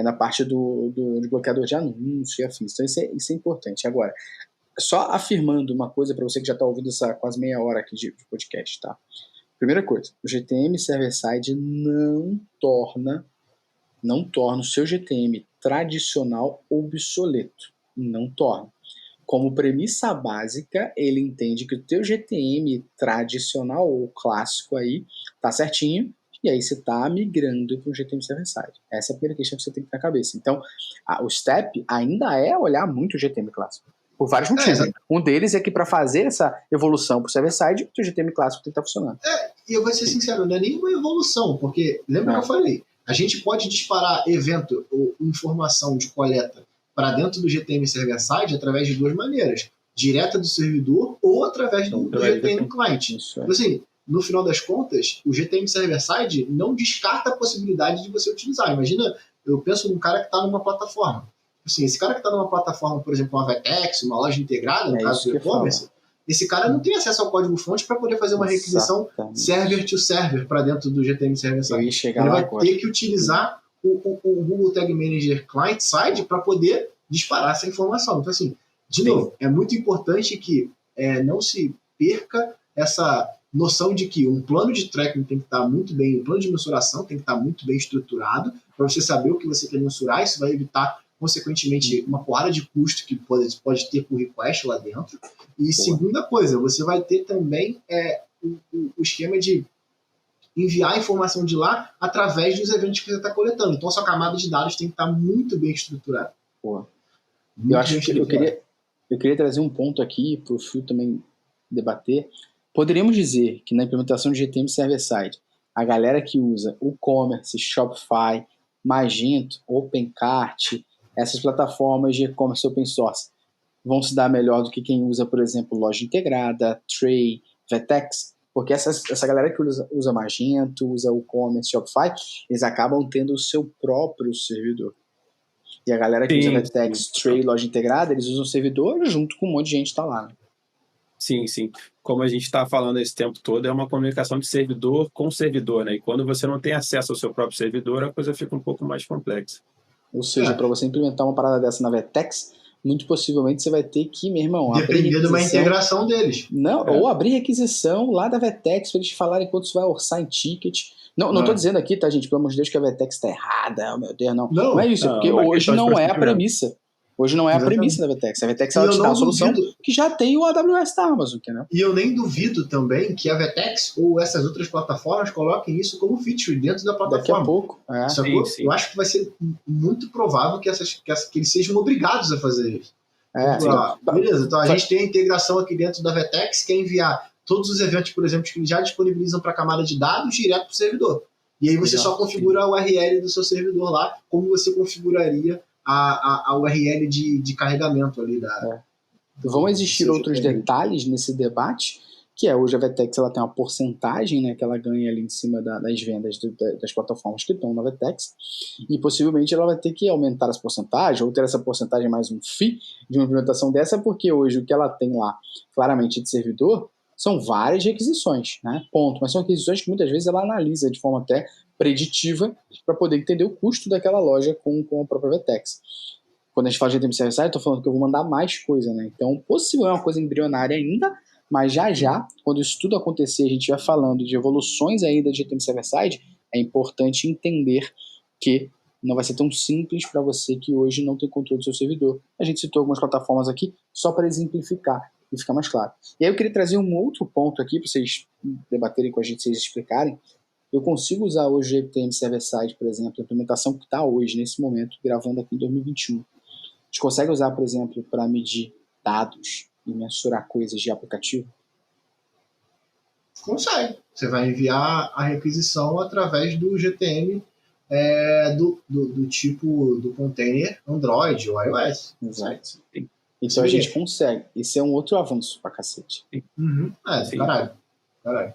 Speaker 1: na parte do bloqueador de anúncio e afins. Então isso é importante. Agora, só afirmando uma coisa para você que já está ouvindo essa quase meia hora aqui de podcast, tá? Primeira coisa, o GTM Server-Side não torna o seu GTM tradicional obsoleto. Não torna. Como premissa básica, ele entende que o teu GTM tradicional ou clássico aí tá certinho, e aí você está migrando para o GTM Server-Side. Essa é a primeira questão que você tem que ter na cabeça. Então, o step ainda é olhar muito o GTM clássico, por vários motivos. Um deles é que para fazer essa evolução para o Server-Side, o teu GTM clássico tem que estar funcionando.
Speaker 3: E eu vou ser sincero, não é nenhuma evolução, porque lembra que eu falei, a gente pode disparar evento ou informação de coleta para dentro do GTM Server-Side através de 2 maneiras. direta do servidor ou através do GTM client. Então, assim, no final das contas, o GTM server-side não descarta a possibilidade de você utilizar. Imagina, eu penso num cara que está numa plataforma. Assim, esse cara que está numa plataforma, por exemplo, uma Vetex, uma loja integrada, no caso do e-commerce, esse cara não tem acesso ao código-fonte para poder fazer uma requisição server-to-server para dentro do GTM server-side. Ele vai ter que utilizar o Google Tag Manager client-side para poder disparar essa informação. Então, assim, de novo, é muito importante que não se perca essa noção de que um plano de tracking tem que estar muito bem, um plano de mensuração tem que estar muito bem estruturado para você saber o que você quer mensurar. Isso vai evitar, consequentemente, uma porrada de custo que pode ter por request lá dentro. E segunda coisa, você vai ter também o esquema de enviar a informação de lá através dos eventos que você está coletando. Então, a sua camada de dados tem que estar muito bem estruturada.
Speaker 1: Eu queria trazer um ponto aqui para o Phil também debater. Poderíamos dizer que na implementação de GTM server-side, a galera que usa WooCommerce, Shopify, Magento, OpenCart, essas plataformas de e-commerce open source vão se dar melhor do que quem usa, por exemplo, loja integrada, Tray, Vetex, porque essa galera que usa Magento, usa WooCommerce, Shopify, eles acabam tendo o seu próprio servidor. E a galera que usa Vetex, Tray, loja integrada, eles usam o servidor junto com um monte de gente que está lá, né?
Speaker 2: Sim. Como a gente está falando esse tempo todo, é uma comunicação de servidor com servidor, né? E quando você não tem acesso ao seu próprio servidor, a coisa fica um pouco mais complexa.
Speaker 1: Ou seja, para você implementar uma parada dessa na Vetex, muito possivelmente você vai ter que, meu irmão,
Speaker 3: depender de uma integração deles.
Speaker 1: Não, ou abrir requisição lá da Vetex para eles falarem quanto você vai orçar em ticket. Não tô dizendo aqui, tá, gente? Pelo amor de Deus, que a Vetex está errada. Oh, meu Deus, não. Não é isso, porque hoje não é a premissa. Hoje não é a premissa da Vetex. A Vetex ela te dá a solução que já tem o AWS da Amazon, entendeu?
Speaker 3: E eu nem duvido também que a Vetex ou essas outras plataformas coloquem isso como feature dentro da plataforma.
Speaker 1: Daqui a pouco.
Speaker 3: Sim. Eu acho que vai ser muito provável que eles sejam obrigados a fazer isso. Beleza, então a gente tem a integração aqui dentro da Vetex, que é enviar todos os eventos, por exemplo, que eles já disponibilizam para a camada de dados direto para o servidor. E aí você só configura a URL do seu servidor lá, como você configuraria a URL de carregamento ali da...
Speaker 1: Vão existir outros detalhes nesse debate, que hoje a Vetex ela tem uma porcentagem, né, que ela ganha ali em cima das vendas das plataformas que estão na Vetex, e possivelmente ela vai ter que aumentar essa porcentagem, ou ter essa porcentagem mais um fee de uma implementação dessa, porque hoje o que ela tem lá, claramente de servidor, são várias requisições, né? Ponto. Mas são requisições que muitas vezes ela analisa de forma até preditiva para poder entender o custo daquela loja com a própria Vetex. Quando a gente fala de GTM server-side, eu estou falando que eu vou mandar mais coisa, né? Então, possivelmente é uma coisa embrionária ainda, mas já, quando isso tudo acontecer, a gente vai falando de evoluções ainda de GTM server-side, é importante entender que não vai ser tão simples para você que hoje não tem controle do seu servidor. A gente citou algumas plataformas aqui só para exemplificar e ficar mais claro. E aí eu queria trazer um outro ponto aqui para vocês debaterem com a gente, vocês explicarem. Eu consigo usar hoje o GTM server-side, por exemplo, a implementação que está hoje, nesse momento, gravando aqui em 2021. A gente consegue usar, por exemplo, para medir dados e mensurar coisas de aplicativo?
Speaker 3: Consegue. Você vai enviar a requisição através do GTM do tipo do container Android ou iOS.
Speaker 1: Exato. Então a gente consegue. Isso é um outro avanço pra cacete.
Speaker 3: Caralho.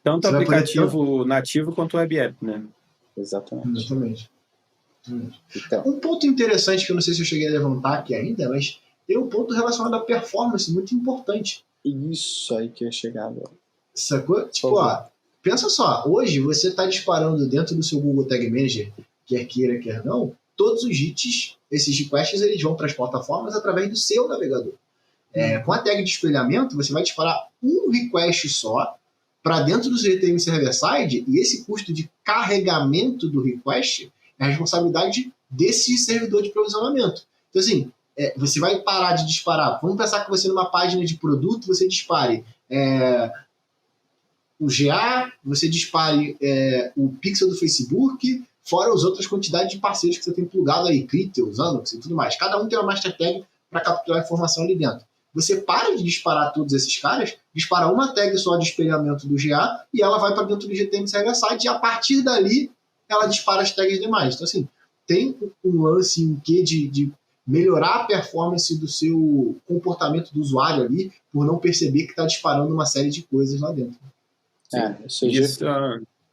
Speaker 2: Tanto você aplicativo nativo quanto web app, né?
Speaker 3: Exatamente. Então, um ponto interessante que eu não sei se eu cheguei a levantar aqui ainda, mas tem um ponto relacionado à performance muito importante.
Speaker 1: Isso aí que eu ia chegar agora.
Speaker 3: Sacou? Tipo, pensa só, hoje você está disparando dentro do seu Google Tag Manager, quer queira, quer não, todos os hits, esses requests, eles vão para as plataformas através do seu navegador. Com a tag de espelhamento, você vai disparar um request só para dentro do GTM server-side, e esse custo de carregamento do request é a responsabilidade desse servidor de provisionamento. Então, assim, você vai parar de disparar. Vamos pensar que você, numa página de produto, você dispare o GA, você dispare o pixel do Facebook, fora as outras quantidades de parceiros que você tem plugado aí, Crypto, Xanox e tudo mais. Cada um tem uma master tag para capturar a informação ali dentro. Você para de disparar todos esses caras, dispara uma tag só de espelhamento do GA e ela vai para dentro do GTM server-side, e a partir dali ela dispara as tags demais. Então, assim, tem um lance, um quê de melhorar a performance do seu comportamento do usuário ali, por não perceber que está disparando uma série de coisas lá dentro.
Speaker 1: Ou seja,
Speaker 2: isso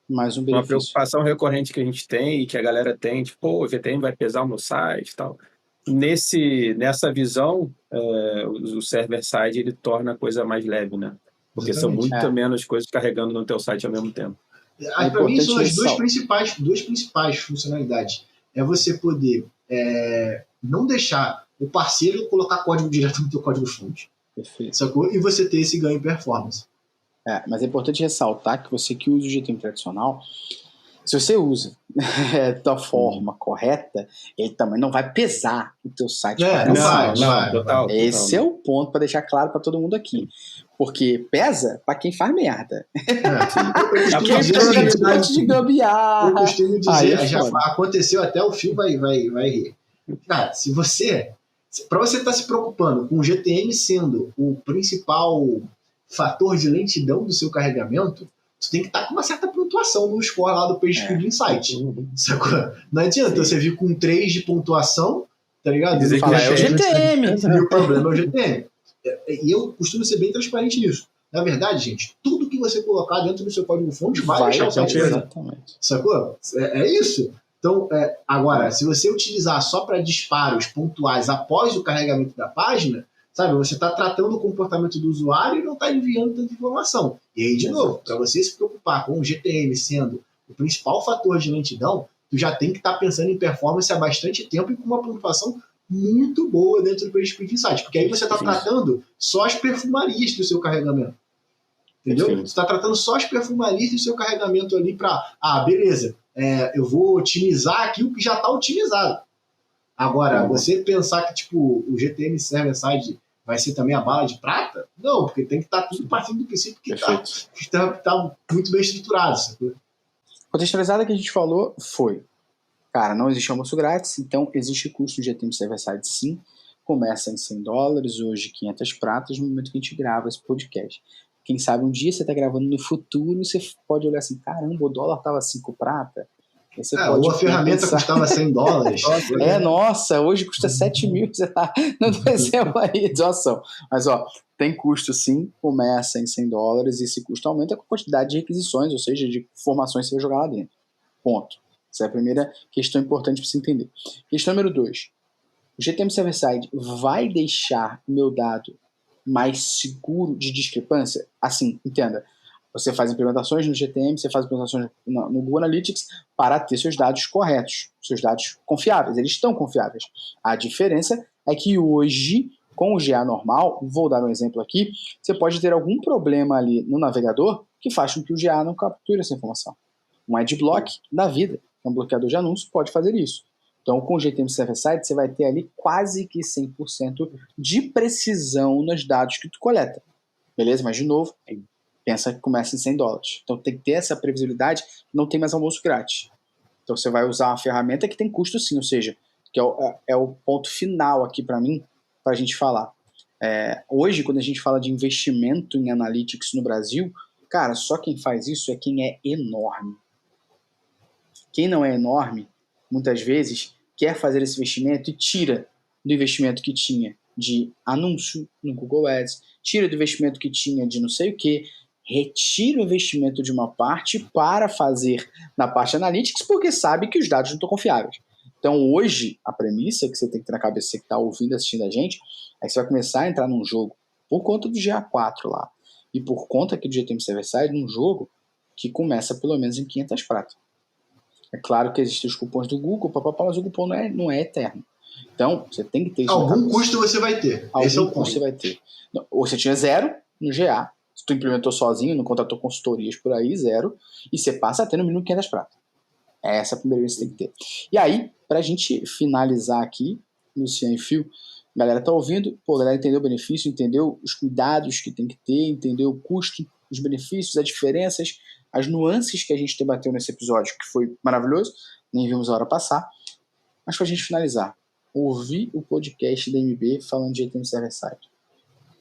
Speaker 1: mais um
Speaker 2: uma
Speaker 1: benefício.
Speaker 2: preocupação recorrente que a gente tem e que a galera tem, tipo, pô, o GTM vai pesar o meu site e tal. Nessa visão, o server-side ele torna a coisa mais leve, né? Porque são muito menos coisas carregando no teu site ao mesmo tempo.
Speaker 3: Para mim, são as duas principais funcionalidades. É você poder não deixar o parceiro colocar código direto no teu código-fonte.
Speaker 1: Perfeito.
Speaker 3: Sacou? E você ter esse ganho em performance.
Speaker 1: Mas é importante ressaltar que você que usa o GTM tradicional, se você usa da forma correta, ele também não vai pesar o teu site.
Speaker 3: Não vai.
Speaker 2: Total.
Speaker 1: Esse é o ponto para deixar claro para todo mundo aqui. Porque pesa para quem faz merda.
Speaker 3: Eu
Speaker 1: de gambiarra.
Speaker 3: Eu costumo dizer, já aconteceu, até o Fio vai rir. Cara, se você... Para você estar se preocupando com o GTM sendo o principal fator de lentidão do seu carregamento, você tem que estar com uma certa pontuação no score lá do PageSpeed Insight. Sacou? Não adianta você vir com 3 de pontuação, tá ligado?
Speaker 1: Dizer que é o GTM.
Speaker 3: E o problema é o GTM. E eu costumo ser bem transparente nisso. Na verdade, gente, tudo que você colocar dentro do seu código-fonte vai deixar o site melhor. Sacou? É isso. Então, agora, se você utilizar só para disparos pontuais após o carregamento da página, sabe, você está tratando o comportamento do usuário e não está enviando tanta informação. E aí, de novo, para você se preocupar com o GTM sendo o principal fator de lentidão, tu já tem que estar pensando em performance há bastante tempo e com uma pontuação muito boa dentro do PageSpeed Insight, porque aí você está tratando só as perfumarias do seu carregamento. Entendeu? Você está tratando só as perfumarias do seu carregamento ali para, beleza, eu vou otimizar aqui o que já está otimizado. Agora, você pensar que tipo, o GTM Server-Side vai ser também a bala de prata? Não, porque tem que estar tudo partindo do princípio que está muito bem estruturado. Sabe?
Speaker 1: A contextualizada que a gente falou foi, cara, não existe almoço grátis, então existe custo de GTM Server-Side sim, começa em $100, hoje 500 pratas, no momento que a gente grava esse podcast. Quem sabe um dia você está gravando no futuro, você pode olhar assim, caramba, o dólar estava 5 prata. Você pode
Speaker 3: ou a ferramenta custava $100.
Speaker 1: Nossa, hoje custa 7 mil, você tá não vai ser uma doação. Mas, tem custo sim, começa em $100 e esse custo aumenta com a quantidade de requisições, ou seja, de informações que você vai jogar lá dentro. Ponto. Essa é a primeira questão importante para você entender. Questão número 2. O GTM Server-Side vai deixar o meu dado mais seguro de discrepância? Assim, entenda. Você faz implementações no GTM, você faz implementações no Google Analytics para ter seus dados corretos, seus dados confiáveis. Eles estão confiáveis. A diferença é que hoje, com o GA normal, vou dar um exemplo aqui, você pode ter algum problema ali no navegador que faz com que o GA não capture essa informação. Um adblock da vida, um bloqueador de anúncios, pode fazer isso. Então, com o GTM Server-Side, você vai ter ali quase que 100% de precisão nos dados que tu coleta. Beleza? Mas, de novo, pensa que começa em $100. Então, tem que ter essa previsibilidade, não tem mais almoço grátis. Então, você vai usar uma ferramenta que tem custo sim, ou seja, que é o ponto final aqui para mim, para a gente falar. Hoje, quando a gente fala de investimento em Analytics no Brasil, cara, só quem faz isso é quem é enorme. Quem não é enorme, muitas vezes, quer fazer esse investimento e tira do investimento que tinha de anúncio no Google Ads, tira do investimento que tinha de não sei o que, retira o investimento de uma parte para fazer na parte Analytics, porque sabe que os dados não estão confiáveis. Então, hoje, a premissa que você tem que ter na cabeça, você que está ouvindo, assistindo a gente, é que você vai começar a entrar num jogo por conta do GA4 lá, e por conta aqui do GTM Server-Side, num jogo que começa pelo menos em 500 pratas. É claro que existem os cupons do Google, mas o cupom não é eterno. Então, você tem que ter isso.
Speaker 3: Algum custo você vai ter. Esse é o
Speaker 1: custo você vai ter. Ou você tinha 0 no GA, se tu implementou sozinho, não contratou consultorias por aí, 0, e você passa a ter no mínimo 500 pratas. Essa é a primeira vez que você tem que ter. E aí, pra gente finalizar aqui, Luciano e Fio, a galera tá ouvindo, a galera entendeu o benefício, entendeu os cuidados que tem que ter, entendeu o custo, os benefícios, as diferenças, as nuances que a gente debateu nesse episódio, que foi maravilhoso, nem vimos a hora passar. Mas pra gente finalizar, ouvi o podcast da MB falando de GTM Server-Side.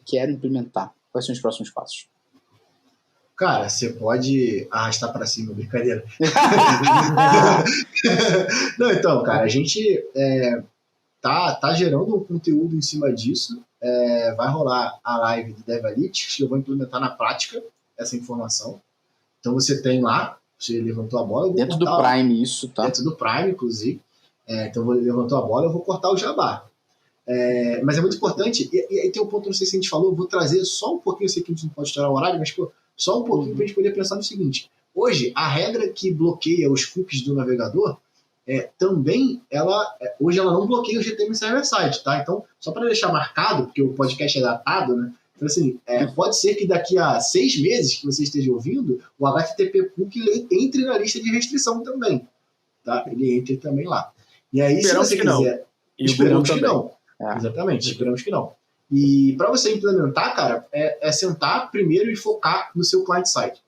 Speaker 1: Quero implementar. Quais são os próximos passos?
Speaker 3: Cara, você pode arrastar para cima, brincadeira. Não, então, cara, a gente tá gerando um conteúdo em cima disso. Vai rolar a live do Devalytics, que eu vou implementar na prática essa informação. Então você tem lá, você levantou a bola.
Speaker 1: Dentro do Prime isso, tá?
Speaker 3: Dentro do Prime, inclusive. Então levantou a bola, eu vou cortar o jabá. Mas é muito importante, e aí tem um ponto, não sei se a gente falou, eu vou trazer só um pouquinho, eu sei que a gente não pode estourar o horário, mas só um pouquinho para a gente poder pensar no seguinte. Hoje, a regra que bloqueia os cookies do navegador, também, hoje ela não bloqueia o GTM Server-Side, tá? Então, só para deixar marcado, porque o podcast é datado, né? Então, assim, pode ser que daqui a 6 meses que você esteja ouvindo, o HTTP cookie entre na lista de restrição também, tá? Ele entre também lá. E aí,
Speaker 2: esperamos
Speaker 3: se você
Speaker 2: que
Speaker 3: quiser...
Speaker 2: Não.
Speaker 3: Esperamos que não. Exatamente, esperamos que não. E para você implementar, cara, sentar primeiro e focar no seu client-side.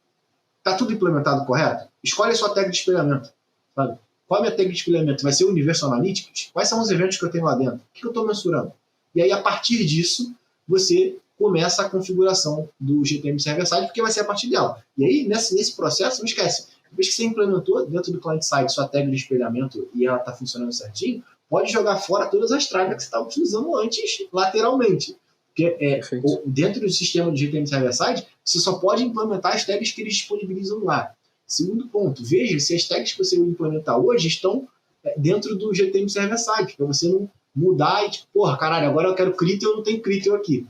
Speaker 3: Tá tudo implementado correto? Escolhe a sua tag de espelhamento, sabe? Qual é a minha tag de espelhamento? Vai ser o Universal Analytics? Quais são os eventos que eu tenho lá dentro? O que eu estou mensurando? E aí, a partir disso, você começa a configuração do GTM Server-Side, porque vai ser a partir dela. E aí, nesse processo, não esquece, depois que você implementou dentro do client-side sua tag de espelhamento e ela está funcionando certinho, pode jogar fora todas as tralhas que você estava utilizando antes, lateralmente. Porque dentro do sistema do GTM Server-Side, você só pode implementar as tags que eles disponibilizam lá. Segundo ponto, veja se as tags que você implementar hoje estão dentro do GTM Server-Side, para você não mudar e tipo, porra, caralho, agora eu quero Criteo, eu não tenho Criteo aqui.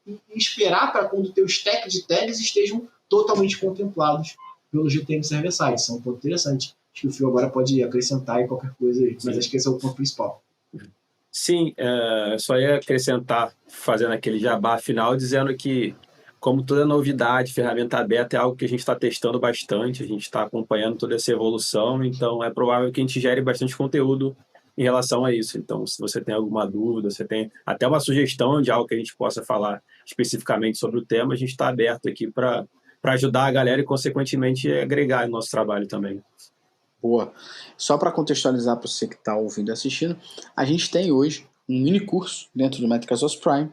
Speaker 3: E esperar para quando o teu stack de tags estejam totalmente contemplados pelo GTM Server-Side. Isso é um ponto interessante. Acho que o Fio agora pode acrescentar em qualquer coisa aí, mas acho que esse é o ponto principal.
Speaker 2: Sim, só ia acrescentar, fazendo aquele jabá final, dizendo que, como toda novidade, ferramenta aberta é algo que a gente está testando bastante, a gente está acompanhando toda essa evolução, então é provável que a gente gere bastante conteúdo em relação a isso. Então, se você tem alguma dúvida, você tem até uma sugestão de algo que a gente possa falar especificamente sobre o tema, a gente está aberto aqui para ajudar a galera e, consequentemente, agregar no nosso trabalho também.
Speaker 1: Boa. Só para contextualizar para você que está ouvindo e assistindo, a gente tem hoje um mini curso dentro do Métricas OS Prime.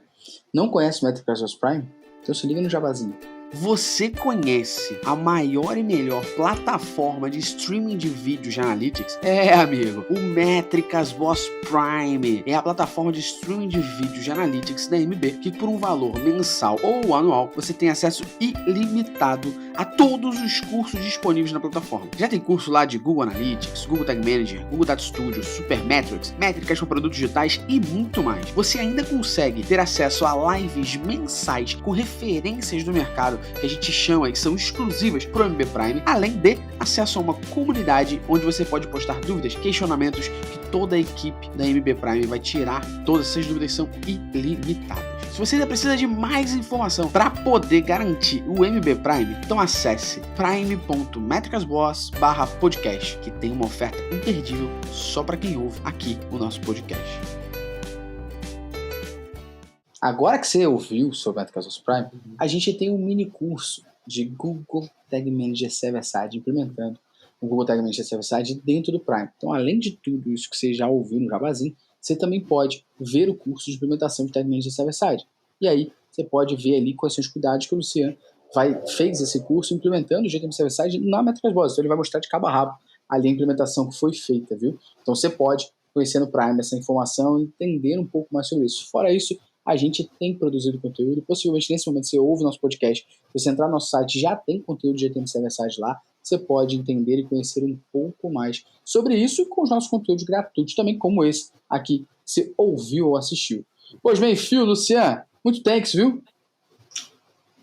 Speaker 1: Não conhece o Métricas OS Prime? Então se liga no jabazinho. Você conhece a maior e melhor plataforma de streaming de vídeos de Analytics? Amigo, o Métricas Boss Prime é a plataforma de streaming de vídeos de Analytics da MB, que por um valor mensal ou anual, você tem acesso ilimitado a todos os cursos disponíveis na plataforma. Já tem curso lá de Google Analytics, Google Tag Manager, Google Data Studio, Supermetrics, métricas para produtos digitais e muito mais. Você ainda consegue ter acesso a lives mensais com referências do mercado que a gente chama que são exclusivas para o MB Prime, além de acesso a uma comunidade onde você pode postar dúvidas, questionamentos que toda a equipe da MB Prime vai tirar. Todas essas dúvidas são ilimitadas. Se você ainda precisa de mais informação para poder garantir o MB Prime, então acesse prime.metricasboss.podcast, que tem uma oferta imperdível só para quem ouve aqui o nosso podcast. Agora que você ouviu sobre Métricas OS Prime, a gente tem um mini curso de Google Tag Manager Server-Side, implementando o Google Tag Manager Server-Side dentro do Prime. Então, além de tudo isso que você já ouviu no jabazinho, você também pode ver o curso de implementação de Tag Manager Server-Side. E aí, você pode ver ali quais são os cuidados que o Luciano fez esse curso implementando o GTM Server-Side na Métricas Boss. Então, ele vai mostrar de cabo a rabo ali a implementação que foi feita, viu? Então, você pode conhecer no Prime essa informação e entender um pouco mais sobre isso. Fora isso, a gente tem produzido conteúdo, possivelmente nesse momento você ouve nosso podcast, se você entrar no nosso site já tem conteúdo de GTM Server-Side lá, você pode entender e conhecer um pouco mais sobre isso e com os nossos conteúdos gratuitos também, como esse aqui, que você ouviu ou assistiu. Pois bem, Phil, Luciano, muito thanks, viu?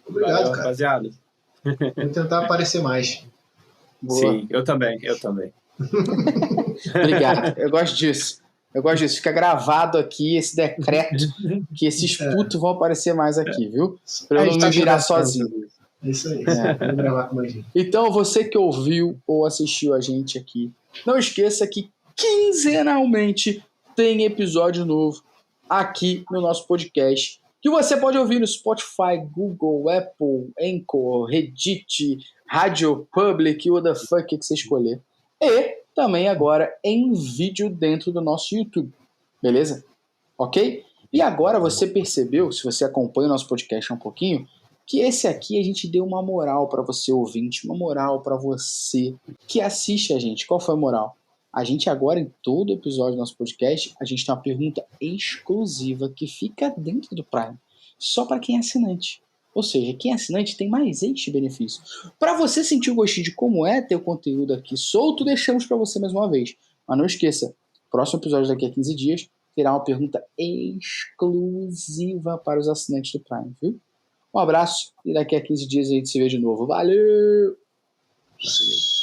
Speaker 3: Obrigado,
Speaker 2: valeu,
Speaker 3: cara.
Speaker 2: Rapaziada.
Speaker 3: Vou tentar aparecer mais.
Speaker 1: Boa.
Speaker 2: Sim, eu também.
Speaker 1: Obrigado, eu gosto disso. Fica gravado aqui esse decreto que esses putos vão aparecer mais aqui, viu? Pra eu não me virar sozinho.
Speaker 3: É isso aí. Vamos gravar com mais gente.
Speaker 1: Então, você que ouviu ou assistiu a gente aqui, não esqueça que quinzenalmente tem episódio novo aqui no nosso podcast, que você pode ouvir no Spotify, Google, Apple, Anchor, Reddit, Radio Public, what the fuck que você escolher. E também agora em vídeo dentro do nosso YouTube, beleza? Ok? E agora você percebeu, se você acompanha o nosso podcast um pouquinho, que esse aqui a gente deu uma moral para você ouvinte, uma moral para você que assiste a gente. Qual foi a moral? A gente agora, em todo episódio do nosso podcast, a gente tem uma pergunta exclusiva que fica dentro do Prime, só para quem é assinante. Ou seja, quem é assinante tem mais este benefício. Para você sentir o gostinho de como é ter o conteúdo aqui solto, deixamos para você mais uma vez. Mas não esqueça, próximo episódio daqui a 15 dias terá uma pergunta exclusiva para os assinantes do Prime, viu? Um abraço e daqui a 15 dias a gente se vê de novo. Valeu!
Speaker 3: Valeu.